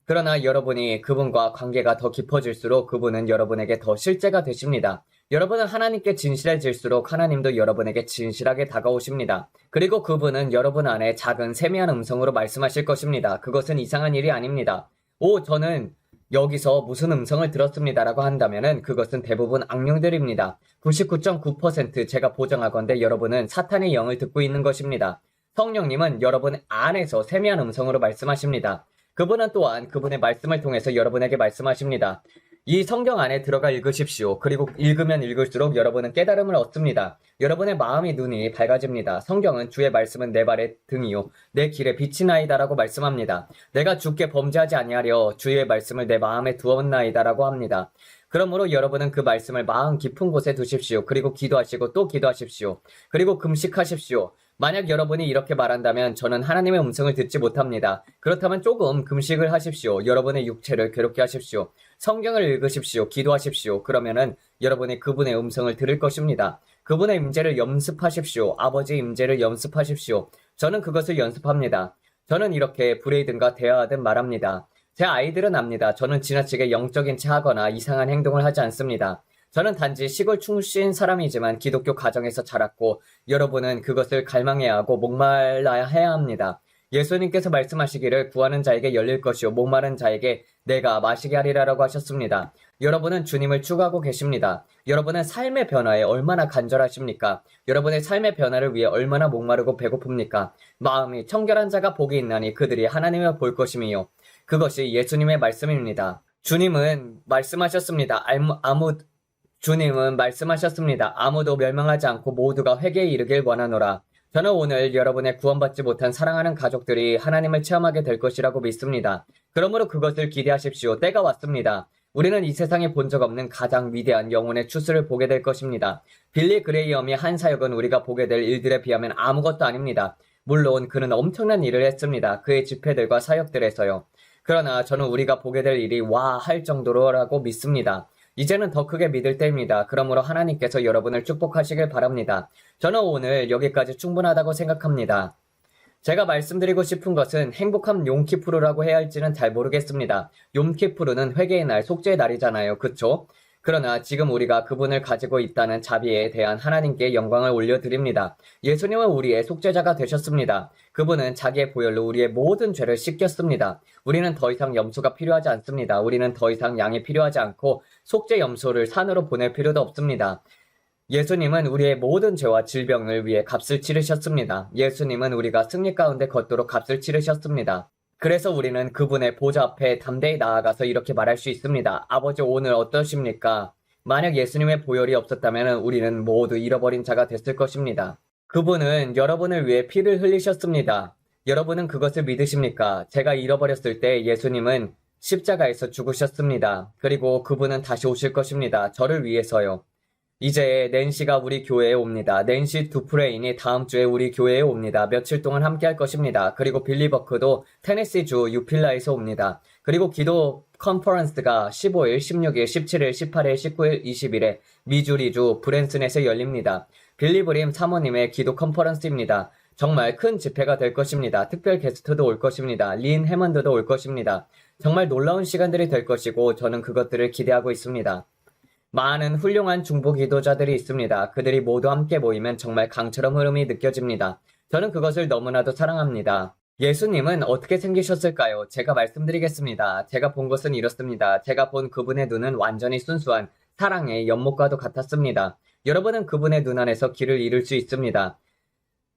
그러나 여러분이 그분과 관계가 더 깊어질수록 그분은 여러분에게 더 실제가 되십니다. 여러분은 하나님께 진실해질수록 하나님도 여러분에게 진실하게 다가오십니다. 그리고 그분은 여러분 안에 작은 세미한 음성으로 말씀하실 것입니다. 그것은 이상한 일이 아닙니다. 저는 여기서 무슨 음성을 들었습니다라고 한다면은 그것은 대부분 악령들입니다. 99.9% 제가 보장하건대 여러분은 사탄의 영을 듣고 있는 것입니다. 성령님은 여러분 안에서 세미한 음성으로 말씀하십니다. 그분은 또한 그분의 말씀을 통해서 여러분에게 말씀하십니다. 이 성경 안에 들어가 읽으십시오. 그리고 읽으면 읽을수록 여러분은 깨달음을 얻습니다. 여러분의 마음이 눈이 밝아집니다. 성경은 주의 말씀은 내 발의 등이요 내 길에 빛이나이다 라고 말씀합니다. 내가 주께 범죄하지 아니하려 주의 말씀을 내 마음에 두었나이다 라고 합니다. 그러므로 여러분은 그 말씀을 마음 깊은 곳에 두십시오. 그리고 기도하시고 또 기도하십시오. 그리고 금식하십시오. 만약 여러분이 이렇게 말한다면 저는 하나님의 음성을 듣지 못합니다. 그렇다면 조금 금식을 하십시오. 여러분의 육체를 괴롭게 하십시오. 성경을 읽으십시오. 기도하십시오. 그러면은 여러분이 그분의 음성을 들을 것입니다. 그분의 임재를 연습하십시오. 아버지의 임재를 연습하십시오. 저는 그것을 연습합니다. 저는 이렇게 브레이든과 대화하듯 말합니다. 제 아이들은 압니다. 저는 지나치게 영적인 채 하거나 이상한 행동을 하지 않습니다. 저는 단지 시골 출신 사람이지만 기독교 가정에서 자랐고 여러분은 그것을 갈망해야 하고 목말라야 해야 합니다. 예수님께서 말씀하시기를 구하는 자에게 열릴 것이요 목마른 자에게 내가 마시게 하리라라고 하셨습니다. 여러분은 주님을 추구하고 계십니다. 여러분은 삶의 변화에 얼마나 간절하십니까? 여러분의 삶의 변화를 위해 얼마나 목마르고 배고픕니까? 마음이 청결한 자가 복이 있나니 그들이 하나님을 볼 것임이요. 그것이 예수님의 말씀입니다. 주님은 말씀하셨습니다. 주님은 말씀하셨습니다. 아무도 멸망하지 않고 모두가 회개에 이르길 원하노라. 저는 오늘 여러분의 구원받지 못한 사랑하는 가족들이 하나님을 체험하게 될 것이라고 믿습니다. 그러므로 그것을 기대하십시오. 때가 왔습니다. 우리는 이 세상에 본 적 없는 가장 위대한 영혼의 추수를 보게 될 것입니다. 빌리 그레이엄이 한 사역은 우리가 보게 될 일들에 비하면 아무것도 아닙니다. 물론 그는 엄청난 일을 했습니다. 그의 집회들과 사역들에서요. 그러나 저는 우리가 보게 될 일이 와 할 정도로라고 믿습니다. 이제는 더 크게 믿을 때입니다. 그러므로 하나님께서 여러분을 축복하시길 바랍니다. 저는 오늘 여기까지 충분하다고 생각합니다. 제가 말씀드리고 싶은 것은 행복한 욤키푸르라고 해야 할지는 잘 모르겠습니다. 욤키푸르는 회개의 날, 속죄의 날이잖아요. 그쵸? 그러나 지금 우리가 그분을 가지고 있다는 자비에 대한 하나님께 영광을 올려드립니다. 예수님은 우리의 속죄자가 되셨습니다. 그분은 자기의 보혈로 우리의 모든 죄를 씻겼습니다. 우리는 더 이상 염소가 필요하지 않습니다. 우리는 더 이상 양이 필요하지 않고 속죄 염소를 산으로 보낼 필요도 없습니다. 예수님은 우리의 모든 죄와 질병을 위해 값을 치르셨습니다. 예수님은 우리가 승리 가운데 걷도록 값을 치르셨습니다. 그래서 우리는 그분의 보좌 앞에 담대히 나아가서 이렇게 말할 수 있습니다. 아버지, 오늘 어떠십니까? 만약 예수님의 보혈이 없었다면 우리는 모두 잃어버린 자가 됐을 것입니다. 그분은 여러분을 위해 피를 흘리셨습니다. 여러분은 그것을 믿으십니까? 제가 잃어버렸을 때 예수님은 십자가에서 죽으셨습니다. 그리고 그분은 다시 오실 것입니다. 저를 위해서요. 이제 낸시가 우리 교회에 옵니다. 낸시 두프레인이 다음 주에 우리 교회에 옵니다. 며칠 동안 함께 할 것입니다. 그리고 빌리 버크도 테네시주 유필라에서 옵니다. 그리고 기도 컨퍼런스가 15일, 16일, 17일, 18일, 19일, 20일에 미주리주 브랜슨에서 열립니다. 빌리 브림 사모님의 기도 컨퍼런스입니다. 정말 큰 집회가 될 것입니다. 특별 게스트도 올 것입니다. 린 해먼드도 올 것입니다. 정말 놀라운 시간들이 될 것이고 저는 그것들을 기대하고 있습니다. 많은 훌륭한 중보 기도자들이 있습니다. 그들이 모두 함께 모이면 정말 강처럼 흐름이 느껴집니다. 저는 그것을 너무나도 사랑합니다. 예수님은 어떻게 생기셨을까요? 제가 말씀드리겠습니다. 제가 본 것은 이렇습니다. 제가 본 그분의 눈은 완전히 순수한 사랑의 연못과도 같았습니다. 여러분은 그분의 눈 안에서 길을 잃을 수 있습니다.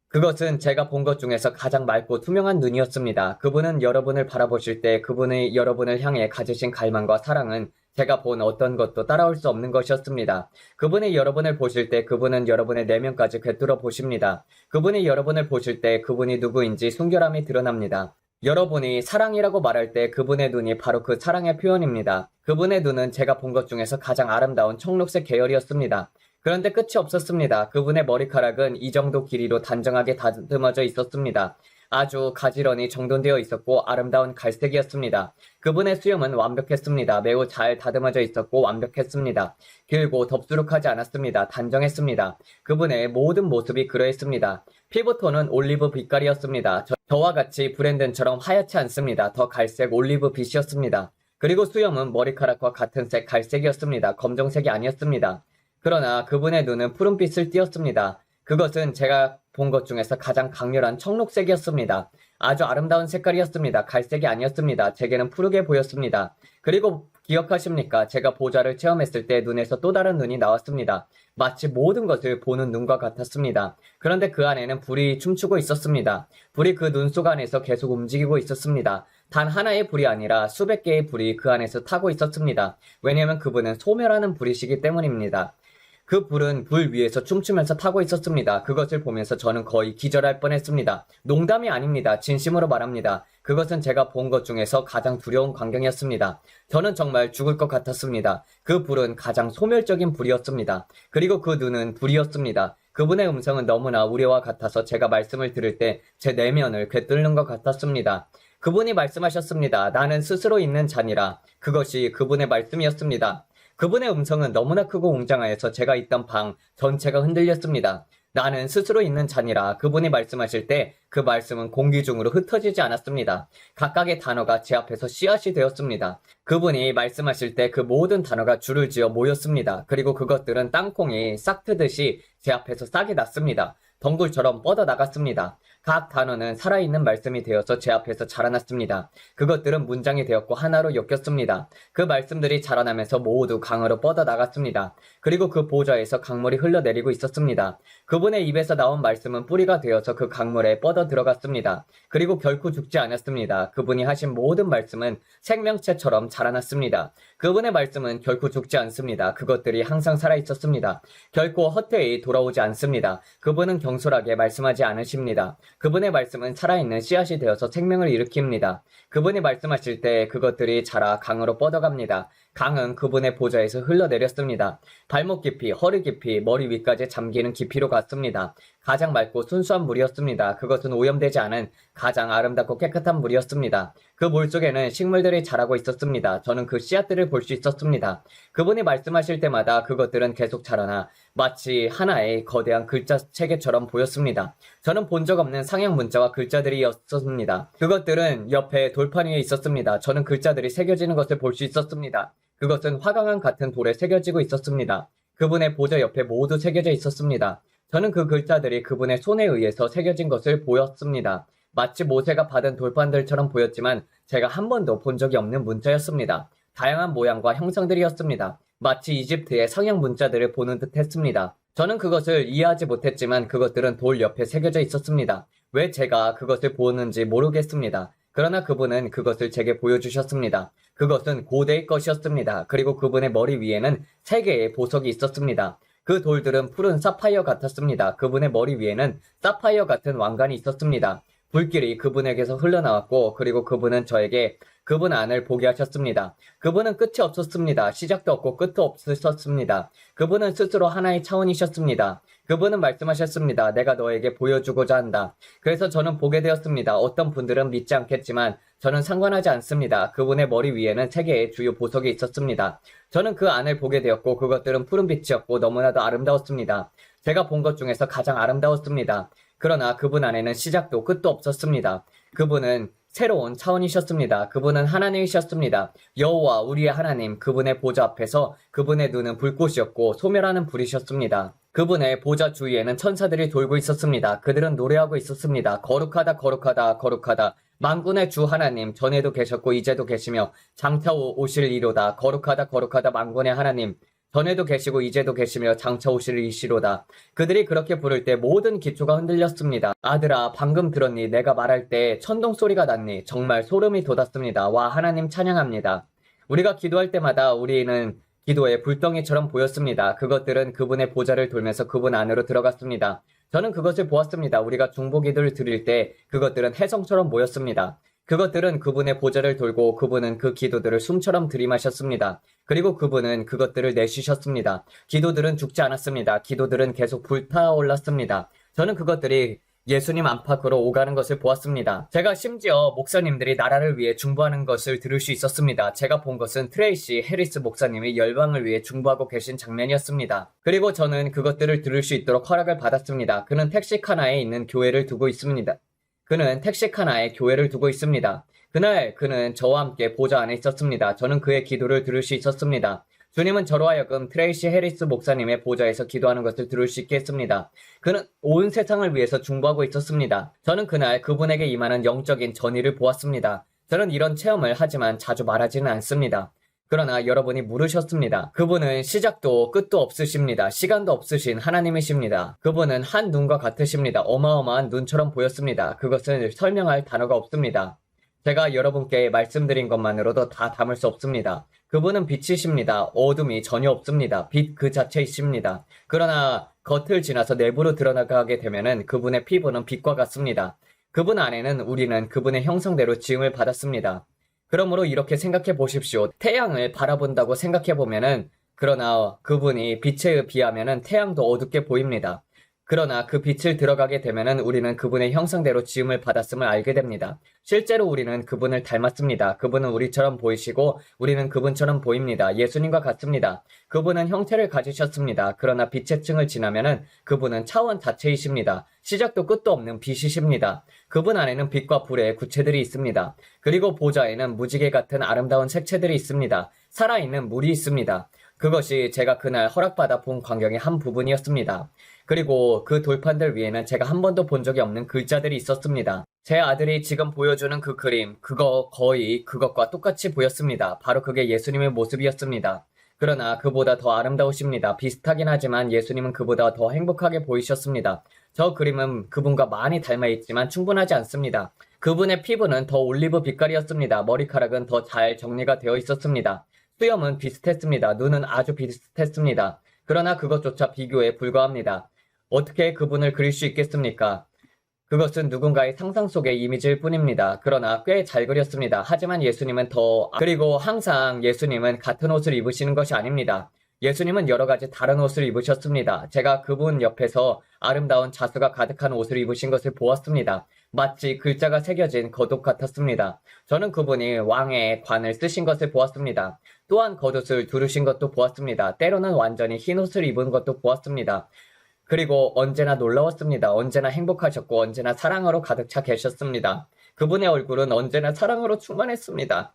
그것은 제가 본 것 중에서 가장 맑고 투명한 눈이었습니다. 그분은 여러분을 바라보실 때 그분의 여러분을 향해 가지신 갈망과 사랑은 제가 본 어떤 것도 따라올 수 없는 것이었습니다. 그분이 여러분을 보실 때 그분은 여러분의 내면까지 꿰뚫어 보십니다. 그분이 여러분을 보실 때 그분이 누구인지 순결함이 드러납니다. 여러분이 사랑이라고 말할 때 그분의 눈이 바로 그 사랑의 표현입니다. 그분의 눈은 제가 본 것 중에서 가장 아름다운 청록색 계열이었습니다. 그런데 끝이 없었습니다. 그분의 머리카락은 이 정도 길이로 단정하게 다듬어져 있었습니다. 아주 가지런히 정돈되어 있었고 아름다운 갈색이었습니다. 그분의 수염은 완벽했습니다. 매우 잘 다듬어져 있었고 완벽했습니다. 길고 덥수룩하지 않았습니다. 단정했습니다. 그분의 모든 모습이 그러했습니다. 피부톤은 올리브 빛깔이었습니다. 저와 같이 브랜든처럼 하얗지 않습니다. 더 갈색 올리브 빛이었습니다. 그리고 수염은 머리카락과 같은 색 갈색이었습니다. 검정색이 아니었습니다. 그러나 그분의 눈은 푸른빛을 띄었습니다. 그것은 제가 본 것 중에서 가장 강렬한 청록색이었습니다. 아주 아름다운 색깔이었습니다. 갈색이 아니었습니다. 제게는 푸르게 보였습니다. 그리고 기억하십니까? 제가 보좌를 체험했을 때 눈에서 또 다른 눈이 나왔습니다. 마치 모든 것을 보는 눈과 같았습니다. 그런데 그 안에는 불이 춤추고 있었습니다. 불이 그 눈 속 안에서 계속 움직이고 있었습니다. 단 하나의 불이 아니라 수백 개의 불이 그 안에서 타고 있었습니다. 왜냐하면 그분은 소멸하는 불이시기 때문입니다. 그 불은 불 위에서 춤추면서 타고 있었습니다. 그것을 보면서 저는 거의 기절할 뻔했습니다. 농담이 아닙니다. 진심으로 말합니다. 그것은 제가 본 것 중에서 가장 두려운 광경이었습니다. 저는 정말 죽을 것 같았습니다. 그 불은 가장 소멸적인 불이었습니다. 그리고 그 눈은 불이었습니다. 그분의 음성은 너무나 우리와 같아서 제가 말씀을 들을 때 제 내면을 꿰뚫는 것 같았습니다. 그분이 말씀하셨습니다. 나는 스스로 있는 자니라. 그것이 그분의 말씀이었습니다. 그분의 음성은 너무나 크고 웅장하여서 제가 있던 방 전체가 흔들렸습니다. 나는 스스로 있는 자니라. 그분이 말씀하실 때 그 말씀은 공기 중으로 흩어지지 않았습니다. 각각의 단어가 제 앞에서 씨앗이 되었습니다. 그분이 말씀하실 때 그 모든 단어가 줄을 지어 모였습니다. 그리고 그것들은 땅콩이 싹 트듯이 제 앞에서 싹이 났습니다. 덩굴처럼 뻗어나갔습니다. 각 단어는 살아있는 말씀이 되어서 제 앞에서 자라났습니다. 그것들은 문장이 되었고 하나로 엮였습니다. 그 말씀들이 자라나면서 모두 강으로 뻗어나갔습니다. 그리고 그 보좌에서 강물이 흘러내리고 있었습니다. 그분의 입에서 나온 말씀은 뿌리가 되어서 그 강물에 뻗어 들어갔습니다. 그리고 결코 죽지 않았습니다. 그분이 하신 모든 말씀은 생명체처럼 자라났습니다. 그분의 말씀은 결코 죽지 않습니다. 그것들이 항상 살아있었습니다. 결코 헛되이 돌아오지 않습니다. 그분은 경솔하게 말씀하지 않으십니다. 그분의 말씀은 살아있는 씨앗이 되어서 생명을 일으킵니다. 그분이 말씀하실 때 그것들이 자라 강으로 뻗어갑니다. 강은 그분의 보좌에서 흘러내렸습니다. 발목 깊이, 허리 깊이, 머리 위까지 잠기는 깊이로 갔습니다. 가장 맑고 순수한 물이었습니다. 그것은 오염되지 않은 가장 아름답고 깨끗한 물이었습니다. 그 물 속에는 식물들이 자라고 있었습니다. 저는 그 씨앗들을 볼 수 있었습니다. 그분이 말씀하실 때마다 그것들은 계속 자라나 마치 하나의 거대한 글자 체계처럼 보였습니다. 저는 본 적 없는 상형 문자와 글자들이었습니다. 그것들은 옆에 돌판 위에 있었습니다. 저는 글자들이 새겨지는 것을 볼 수 있었습니다. 그것은 화강암 같은 돌에 새겨지고 있었습니다. 그분의 보좌 옆에 모두 새겨져 있었습니다. 저는 그 글자들이 그분의 손에 의해서 새겨진 것을 보였습니다. 마치 모세가 받은 돌판들처럼 보였지만 제가 한 번도 본 적이 없는 문자였습니다. 다양한 모양과 형상들이었습니다. 마치 이집트의 성형 문자들을 보는 듯 했습니다. 저는 그것을 이해하지 못했지만 그것들은 돌 옆에 새겨져 있었습니다. 왜 제가 그것을 보는지 모르겠습니다. 그러나 그분은 그것을 제게 보여주셨습니다. 그것은 고대의 것이었습니다. 그리고 그분의 머리 위에는 3개의 보석이 있었습니다. 그 돌들은 푸른 사파이어 같았습니다. 그분의 머리 위에는 사파이어 같은 왕관이 있었습니다. 불길이 그분에게서 흘러나왔고 그리고 그분은 저에게 그분 안을 보게 하셨습니다. 그분은 끝이 없었습니다. 시작도 없고 끝도 없으셨습니다. 그분은 스스로 하나의 차원이셨습니다. 그분은 말씀하셨습니다. 내가 너에게 보여주고자 한다. 그래서 저는 보게 되었습니다. 어떤 분들은 믿지 않겠지만 저는 상관하지 않습니다. 그분의 머리 위에는 3개의 주요 보석이 있었습니다. 저는 그 안을 보게 되었고 그것들은 푸른빛이었고 너무나도 아름다웠습니다. 제가 본 것 중에서 가장 아름다웠습니다. 그러나 그분 안에는 시작도 끝도 없었습니다. 그분은 새로운 차원이셨습니다. 그분은 하나님이셨습니다. 여호와 우리의 하나님, 그분의 보좌 앞에서 그분의 눈은 불꽃이었고 소멸하는 불이셨습니다. 그분의 보좌 주위에는 천사들이 돌고 있었습니다. 그들은 노래하고 있었습니다. 거룩하다 거룩하다 거룩하다. 만군의 주 하나님, 전에도 계셨고 이제도 계시며 장차 오실 이로다. 거룩하다 거룩하다 만군의 하나님, 전에도 계시고 이제도 계시며 장차 오실 이시로다. 그들이 그렇게 부를 때 모든 기초가 흔들렸습니다. 아들아, 방금 들었니? 내가 말할 때 천둥 소리가 났니? 정말 소름이 돋았습니다. 와, 하나님 찬양합니다. 우리가 기도할 때마다 우리는 기도의 불덩이처럼 보였습니다. 그것들은 그분의 보좌를 돌면서 그분 안으로 들어갔습니다. 저는 그것을 보았습니다. 우리가 중보기도를 드릴 때 그것들은 해성처럼 모였습니다. 그것들은 그분의 보좌를 돌고 그분은 그 기도들을 숨처럼 들이마셨습니다. 그리고 그분은 그것들을 내쉬셨습니다. 기도들은 죽지 않았습니다. 기도들은 계속 불타올랐습니다. 저는 그것들이 예수님 안팎으로 오가는 것을 보았습니다. 제가 심지어 목사님들이 나라를 위해 중보하는 것을 들을 수 있었습니다. 제가 본 것은 트레이시 해리스 목사님이 열방을 위해 중보하고 계신 장면이었습니다. 그리고 저는 그것들을 들을 수 있도록 허락을 받았습니다. 그는 텍시카나에 있는 교회를 두고 있습니다. 그는 텍시카나에 교회를 두고 있습니다. 그날 그는 저와 함께 보좌 안에 있었습니다. 저는 그의 기도를 들을 수 있었습니다. 주님은 저로 하여금 트레이시 해리스 목사님의 보좌에서 기도하는 것을 들을 수 있게 했습니다. 그는 온 세상을 위해서 중보하고 있었습니다. 저는 그날 그분에게 임하는 영적인 전의를 보았습니다. 저는 이런 체험을 하지만 자주 말하지는 않습니다. 그러나 여러분이 물으셨습니다. 그분은 시작도 끝도 없으십니다. 시간도 없으신 하나님이십니다. 그분은 한 눈과 같으십니다. 어마어마한 눈처럼 보였습니다. 그것을 설명할 단어가 없습니다. 제가 여러분께 말씀드린 것만으로도 다 담을 수 없습니다. 그분은 빛이십니다. 어둠이 전혀 없습니다. 빛 그 자체이십니다. 그러나 겉을 지나서 내부로 드러나가게 되면은 그분의 피부는 빛과 같습니다. 그분 안에는 우리는 그분의 형상대로 지음을 받았습니다. 그러므로 이렇게 생각해 보십시오. 태양을 바라본다고 생각해 보면은 그러나 그분이 빛에 비하면은 태양도 어둡게 보입니다. 그러나 그 빛을 들어가게 되면은 우리는 그분의 형상대로 지음을 받았음을 알게 됩니다. 실제로 우리는 그분을 닮았습니다. 그분은 우리처럼 보이시고 우리는 그분처럼 보입니다. 예수님과 같습니다. 그분은 형태를 가지셨습니다. 그러나 빛의 층을 지나면은 그분은 차원 자체이십니다. 시작도 끝도 없는 빛이십니다. 그분 안에는 빛과 불의 구체들이 있습니다. 그리고 보좌에는 무지개 같은 아름다운 색채들이 있습니다. 살아있는 물이 있습니다. 그것이 제가 그날 허락받아 본 광경의 한 부분이었습니다. 그리고 그 돌판들 위에는 제가 한 번도 본 적이 없는 글자들이 있었습니다. 제 아들이 지금 보여주는 그 그림, 그거 거의 그것과 똑같이 보였습니다. 바로 그게 예수님의 모습이었습니다. 그러나 그보다 더 아름다우십니다. 비슷하긴 하지만 예수님은 그보다 더 행복하게 보이셨습니다. 저 그림은 그분과 많이 닮아있지만 충분하지 않습니다. 그분의 피부는 더 올리브 빛깔이었습니다. 머리카락은 더 잘 정리가 되어 있었습니다. 수염은 비슷했습니다. 눈은 아주 비슷했습니다. 그러나 그것조차 비교에 불과합니다. 어떻게 그분을 그릴 수 있겠습니까? 그것은 누군가의 상상 속의 이미지일 뿐입니다. 그러나 꽤 잘 그렸습니다. 하지만 예수님은 그리고 항상 예수님은 같은 옷을 입으시는 것이 아닙니다. 예수님은 여러 가지 다른 옷을 입으셨습니다. 제가 그분 옆에서 아름다운 자수가 가득한 옷을 입으신 것을 보았습니다. 마치 글자가 새겨진 겉옷 같았습니다. 저는 그분이 왕의 관을 쓰신 것을 보았습니다. 또한 겉옷을 두르신 것도 보았습니다. 때로는 완전히 흰 옷을 입은 것도 보았습니다. 그리고 언제나 놀라웠습니다. 언제나 행복하셨고 언제나 사랑으로 가득 차 계셨습니다. 그분의 얼굴은 언제나 사랑으로 충만했습니다.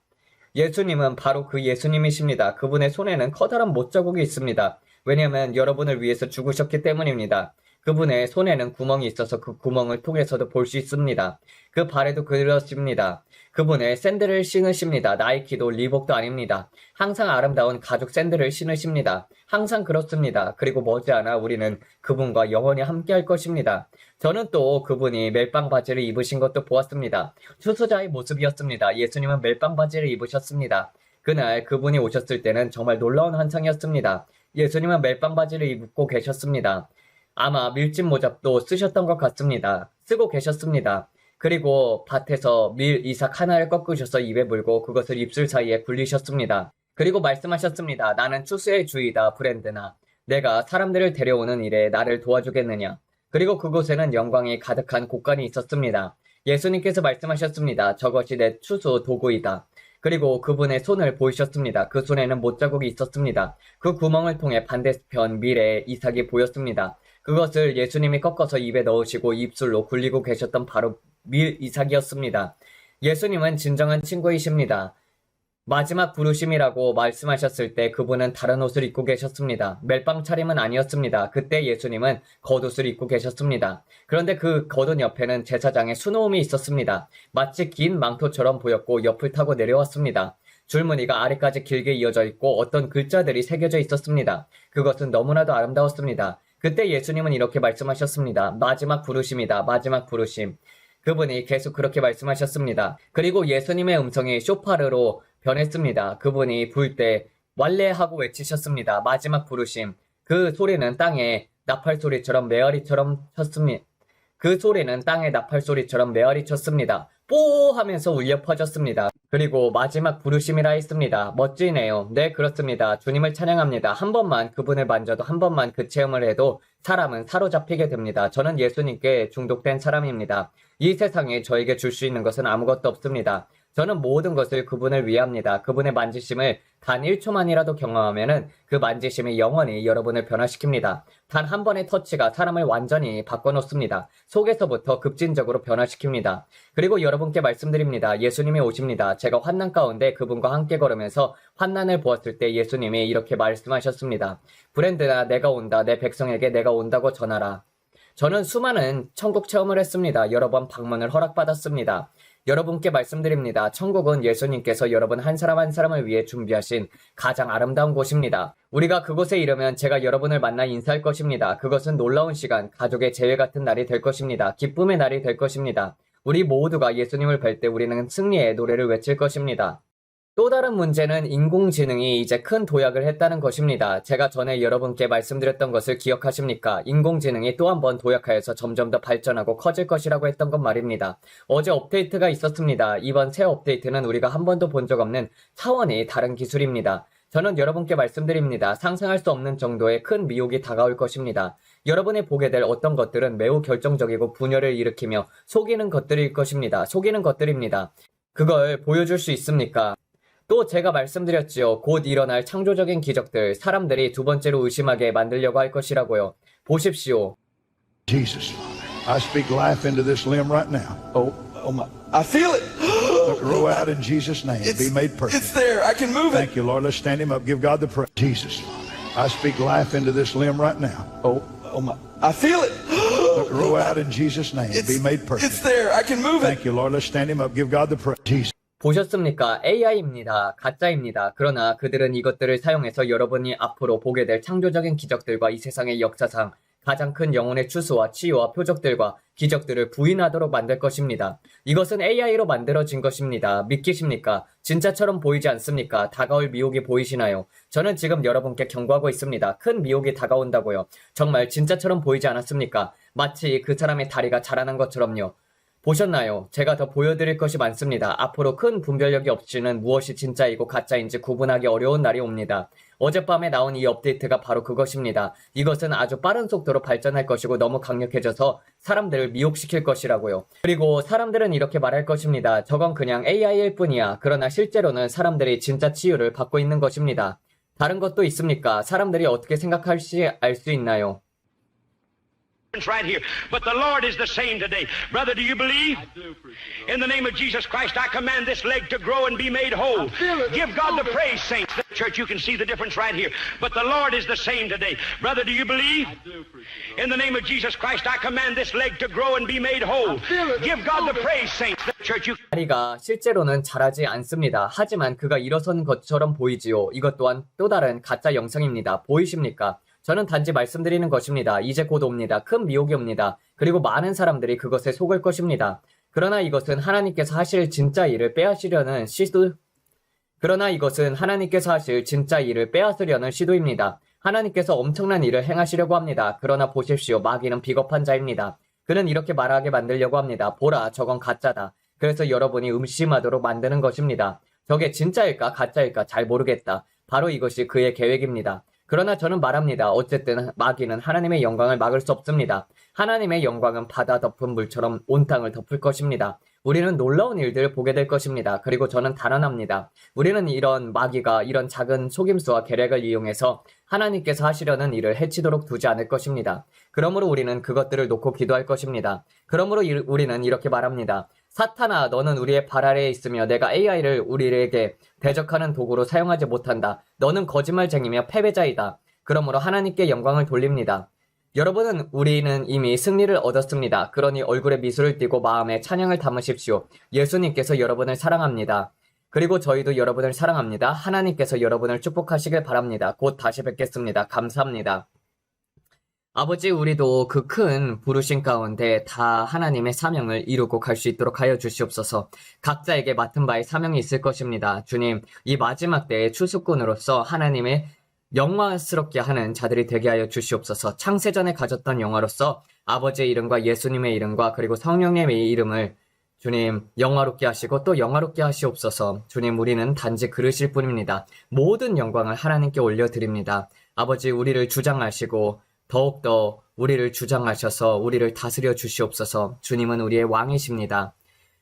예수님은 바로 그 예수님이십니다. 그분의 손에는 커다란 못자국이 있습니다. 왜냐하면 여러분을 위해서 죽으셨기 때문입니다. 그분의 손에는 구멍이 있어서 그 구멍을 통해서도 볼 수 있습니다. 그 발에도 그렇습니다. 그분의 샌들을 신으십니다. 나이키도 리복도 아닙니다. 항상 아름다운 가죽 샌들을 신으십니다. 항상 그렇습니다. 그리고 머지않아 우리는 그분과 영원히 함께할 것입니다. 저는 또 그분이 멜빵 바지를 입으신 것도 보았습니다. 수수자의 모습이었습니다. 예수님은 멜빵 바지를 입으셨습니다. 그날 그분이 오셨을 때는 정말 놀라운 환상이었습니다. 예수님은 멜빵 바지를 입고 계셨습니다. 아마 밀짚 모자도 쓰셨던 것 같습니다. 쓰고 계셨습니다. 그리고 밭에서 밀 이삭 하나를 꺾으셔서 입에 물고 그것을 입술 사이에 굴리셨습니다. 그리고 말씀하셨습니다. 나는 추수의 주이다, 브랜드나. 내가 사람들을 데려오는 일에 나를 도와주겠느냐. 그리고 그곳에는 영광이 가득한 곡간이 있었습니다. 예수님께서 말씀하셨습니다. 저것이 내 추수 도구이다. 그리고 그분의 손을 보이셨습니다. 그 손에는 못자국이 있었습니다. 그 구멍을 통해 반대편 밀에 이삭이 보였습니다. 그것을 예수님이 꺾어서 입에 넣으시고 입술로 굴리고 계셨던 바로 밀 이삭이었습니다. 예수님은 진정한 친구이십니다. 마지막 부르심이라고 말씀하셨을 때 그분은 다른 옷을 입고 계셨습니다. 멜빵 차림은 아니었습니다. 그때 예수님은 겉옷을 입고 계셨습니다. 그런데 그 겉옷 옆에는 제사장의 수놓음이 있었습니다. 마치 긴 망토처럼 보였고 옆을 타고 내려왔습니다. 줄무늬가 아래까지 길게 이어져 있고 어떤 글자들이 새겨져 있었습니다. 그것은 너무나도 아름다웠습니다. 그때 예수님은 이렇게 말씀하셨습니다. 마지막 부르심이다. 마지막 부르심. 그분이 계속 그렇게 말씀하셨습니다. 그리고 예수님의 음성이 쇼파르로 변했습니다. 그분이 불 때 왈레하고 외치셨습니다. 마지막 부르심. 그 소리는 땅에 나팔 소리처럼 메아리처럼 쳤습니다. 그 소리는 땅에 나팔 소리처럼 메아리 쳤습니다. 뽀 하면서 울려 퍼졌습니다. 그리고 마지막 부르심이라 했습니다. 멋지네요. 네, 그렇습니다. 주님을 찬양합니다. 한 번만 그분을 만져도 한 번만 그 체험을 해도 사람은 사로잡히게 됩니다. 저는 예수님께 중독된 사람입니다. 이 세상에 저에게 줄 수 있는 것은 아무것도 없습니다. 저는 모든 것을 그분을 위합니다. 그분의 만지심을 단 1초만이라도 경험하면은 그 만지심이 영원히 여러분을 변화시킵니다. 단 한 번의 터치가 사람을 완전히 바꿔놓습니다. 속에서부터 급진적으로 변화시킵니다. 그리고 여러분께 말씀드립니다. 예수님이 오십니다. 제가 환난 가운데 그분과 함께 걸으면서 환난을 보았을 때 예수님이 이렇게 말씀하셨습니다. 브랜드나 내가 온다. 내 백성에게 내가 온다고 전하라. 저는 수많은 천국 체험을 했습니다. 여러 번 방문을 허락받았습니다. 여러분께 말씀드립니다. 천국은 예수님께서 여러분 한 사람 한 사람을 위해 준비하신 가장 아름다운 곳입니다. 우리가 그곳에 이르면 제가 여러분을 만나 인사할 것입니다. 그것은 놀라운 시간, 가족의 재회 같은 날이 될 것입니다. 기쁨의 날이 될 것입니다. 우리 모두가 예수님을 뵐 때 우리는 승리의 노래를 외칠 것입니다. 또 다른 문제는 인공지능이 이제 큰 도약을 했다는 것입니다. 제가 전에 여러분께 말씀드렸던 것을 기억하십니까? 인공지능이 또 한 번 도약하여서 점점 더 발전하고 커질 것이라고 했던 것 말입니다. 어제 업데이트가 있었습니다. 이번 새 업데이트는 우리가 한 번도 본 적 없는 차원이 다른 기술입니다. 저는 여러분께 말씀드립니다. 상상할 수 없는 정도의 큰 미혹이 다가올 것입니다. 여러분이 보게 될 어떤 것들은 매우 결정적이고 분열을 일으키며 속이는 것들일 것입니다. 속이는 것들입니다. 그걸 보여줄 수 있습니까? 또 제가 말씀드렸지요. 곧 일어날 창조적인 기적들, 사람들이 두 번째로 의심하게 만들려고 할 것이라고요. 보십시오. Jesus, I speak life into this limb right now. Oh my! I feel it. Look, grow out in Jesus' name. Be made perfect. It's there. I can move it. Thank you, Lord. Let's stand him up. Give God the praise. Jesus, I speak life into this limb right now. Oh my! I feel it. Look, grow out in Jesus' name. Be made perfect. It's there. I can move it. Thank you, Lord. Let's stand him up. Give God the praise. Jesus. 보셨습니까? AI입니다. 가짜입니다. 그러나 그들은 이것들을 사용해서 여러분이 앞으로 보게 될 창조적인 기적들과 이 세상의 역사상 가장 큰 영혼의 추수와 치유와 표적들과 기적들을 부인하도록 만들 것입니다. 이것은 AI로 만들어진 것입니다. 믿기십니까? 진짜처럼 보이지 않습니까? 다가올 미혹이 보이시나요? 저는 지금 여러분께 경고하고 있습니다. 큰 미혹이 다가온다고요. 정말 진짜처럼 보이지 않았습니까? 마치 그 사람의 다리가 자라난 것처럼요. 보셨나요? 제가 더 보여드릴 것이 많습니다. 앞으로 큰 분별력이 없이는 무엇이 진짜이고 가짜인지 구분하기 어려운 날이 옵니다. 어젯밤에 나온 이 업데이트가 바로 그것입니다. 이것은 아주 빠른 속도로 발전할 것이고 너무 강력해져서 사람들을 미혹시킬 것이라고요. 그리고 사람들은 이렇게 말할 것입니다. 저건 그냥 AI일 뿐이야. 그러나 실제로는 사람들이 진짜 치유를 받고 있는 것입니다. 다른 것도 있습니까? 사람들이 어떻게 생각할지 알 수 있나요? Right here. But the Lord is the same today. Brother, do you believe? In the name of Jesus Christ, I command this leg to grow and be made whole. Give God the praise, saints. The church, you can see the difference right here. But the Lord is the same today. Brother, do you believe? In the name of Jesus Christ, I command this leg to grow and be made whole. Give God the praise, saints. The church, you 다리가 실제로는 자라지 않습니다. 하지만 그가 일어선 것처럼 보이지요. 이것 또한 또 다른 가짜 영상입니다. 보이십니까? 저는 단지 말씀드리는 것입니다. 이제 곧 옵니다. 큰 미혹이 옵니다. 그리고 많은 사람들이 그것에 속을 것입니다. 그러나 이것은 하나님께서 하실 진짜 일을 빼앗으려는 시도입니다. 하나님께서 엄청난 일을 행하시려고 합니다. 그러나 보십시오. 마귀는 비겁한 자입니다. 그는 이렇게 말하게 만들려고 합니다. 보라, 저건 가짜다. 그래서 여러분이 의심하도록 만드는 것입니다. 저게 진짜일까 가짜일까 잘 모르겠다. 바로 이것이 그의 계획입니다. 그러나 저는 말합니다. 어쨌든 마귀는 하나님의 영광을 막을 수 없습니다. 하나님의 영광은 바다 덮은 물처럼 온 땅을 덮을 것입니다. 우리는 놀라운 일들을 보게 될 것입니다. 그리고 저는 단언합니다. 우리는 이런 마귀가 이런 작은 속임수와 계략을 이용해서 하나님께서 하시려는 일을 해치도록 두지 않을 것입니다. 그러므로 우리는 그것들을 놓고 기도할 것입니다. 그러므로 우리는 이렇게 말합니다. 사탄아, 너는 우리의 발 아래에 있으며 내가 AI를 우리에게 대적하는 도구로 사용하지 못한다. 너는 거짓말쟁이며 패배자이다. 그러므로 하나님께 영광을 돌립니다. 여러분은 우리는 이미 승리를 얻었습니다. 그러니 얼굴에 미소를 띠고 마음에 찬양을 담으십시오. 예수님께서 여러분을 사랑합니다. 그리고 저희도 여러분을 사랑합니다. 하나님께서 여러분을 축복하시길 바랍니다. 곧 다시 뵙겠습니다. 감사합니다. 아버지, 우리도 그 큰 부르심 가운데 다 하나님의 사명을 이루고 갈 수 있도록 하여 주시옵소서. 각자에게 맡은 바의 사명이 있을 것입니다. 주님, 이 마지막 때의 추수꾼으로서 하나님의 영광스럽게 하는 자들이 되게 하여 주시옵소서. 창세전에 가졌던 영화로서 아버지의 이름과 예수님의 이름과 그리고 성령님의 이름을 주님 영화롭게 하시고 또 영화롭게 하시옵소서. 주님, 우리는 단지 그릇일 뿐입니다. 모든 영광을 하나님께 올려드립니다. 아버지, 우리를 주장하시고 더욱더 우리를 주장하셔서 우리를 다스려 주시옵소서. 주님은 우리의 왕이십니다.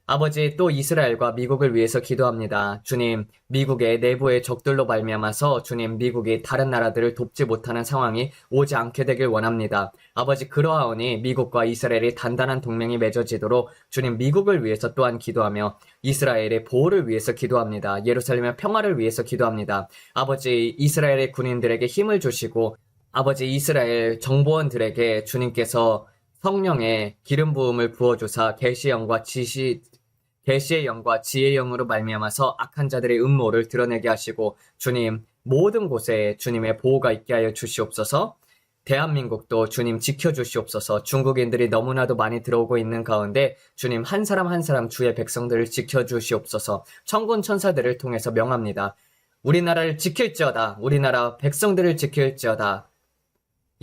아버지, 또 이스라엘과 미국을 위해서 기도합니다. 주님, 미국의 내부의 적들로 말미암아서 주님, 미국이 다른 나라들을 돕지 못하는 상황이 오지 않게 되길 원합니다. 아버지, 그러하오니 미국과 이스라엘이 단단한 동맹이 맺어지도록 주님, 미국을 위해서 또한 기도하며 이스라엘의 보호를 위해서 기도합니다. 예루살렘의 평화를 위해서 기도합니다. 아버지, 이스라엘의 군인들에게 힘을 주시고 아버지, 이스라엘 정보원들에게 주님께서 성령의 기름 부음을 부어주사 계시의 영과 지혜의 영으로 말미암아서 악한 자들의 음모를 드러내게 하시고 주님, 모든 곳에 주님의 보호가 있게 하여 주시옵소서. 대한민국도 주님 지켜주시옵소서. 중국인들이 너무나도 많이 들어오고 있는 가운데 주님, 한 사람 한 사람 주의 백성들을 지켜주시옵소서. 천군 천사들을 통해서 명합니다. 우리나라를 지킬지어다. 우리나라 백성들을 지킬지어다.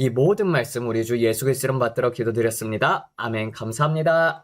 이 모든 말씀 우리 주 예수 그리스도를 받들어 기도드렸습니다. 아멘. 감사합니다.